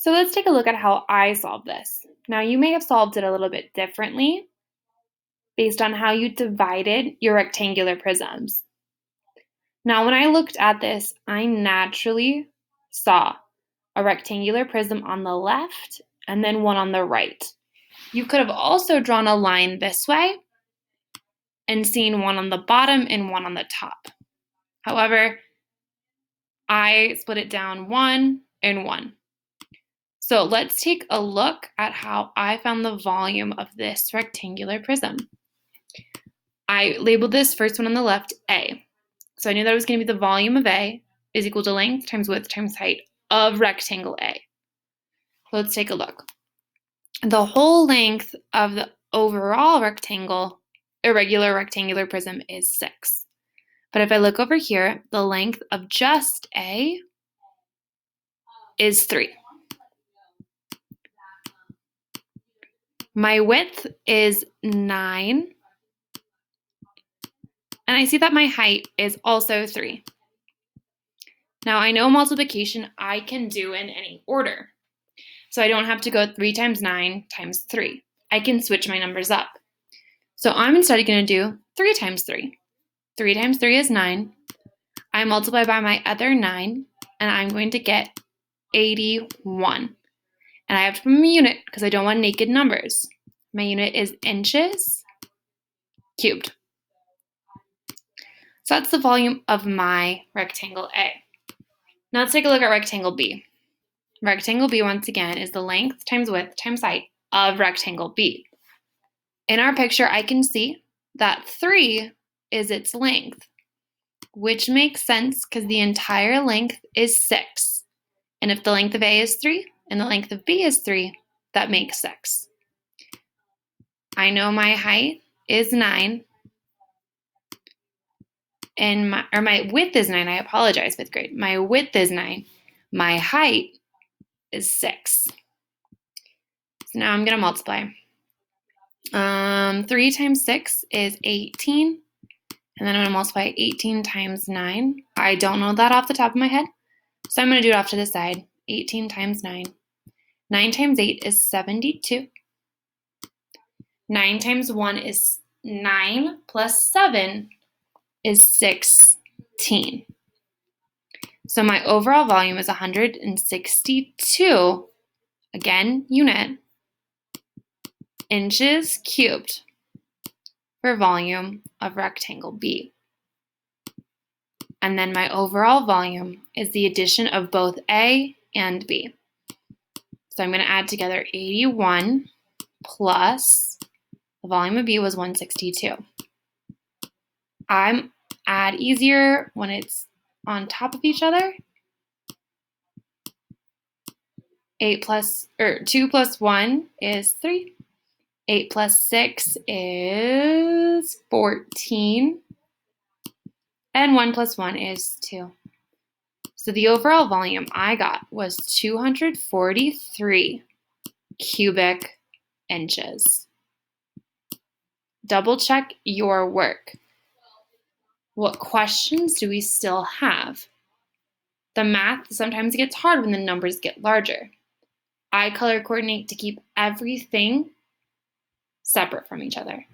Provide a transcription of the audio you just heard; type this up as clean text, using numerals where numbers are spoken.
So let's take a look at how I solved this. Now you may have solved it a little bit differently based on how you divided your rectangular prisms. Now when I looked at this, I naturally saw a rectangular prism on the left and then one on the right. You could have also drawn a line this way and seen one on the bottom and one on the top. However, I split it down 1 and 1. So let's take a look at how I found the volume of this rectangular prism. I labeled this first one on the left A. So I knew that it was going to be the volume of A is equal to length times width times height of rectangle A. Let's take a look. The whole length of the overall rectangle, irregular rectangular prism is 6. But if I look over here, the length of just A is 3. My width is 9. And I see that my height is also 3. Now I know multiplication I can do in any order. So I don't have to go 3 times 9 times 3. I can switch my numbers up. So I'm instead going to do 3 times 3. 3 times 3 is 9. I multiply by my other 9, and I'm going to get 81. And I have to put my unit because I don't want naked numbers. My unit is inches cubed. So that's the volume of my rectangle A. Now let's take a look at rectangle B. Rectangle B, once again, is the length times width times height of rectangle B. In our picture, I can see that 3 is its length, which makes sense because the entire length is 6. And if the length of A is 3 and the length of B is 3, that makes 6. I know my height is 9. And my width is 9. I apologize, 5th grade. My width is 9. My height is 6. So now I'm going to multiply. 3 times 6 is 18. And then I'm going to multiply 18 times 9. I don't know that off the top of my head. So I'm going to do it off to the side. 18 times 9. 9 times 8 is 72. 9 times 1 is 9 plus 7 is 16. So my overall volume is 162, again, unit, inches cubed for volume of rectangle B. And then my overall volume is the addition of both A and B. So I'm going to add together 81 plus the volume of B was 162. I add easier when it's on top of each other. 2 plus 1 is 3. 8 plus 6 is 14. And 1 plus 1 is 2. So the overall volume I got was 243 cubic inches. Double check your work. What questions do we still have? The math sometimes gets hard when the numbers get larger. I color coordinate to keep everything separate from each other.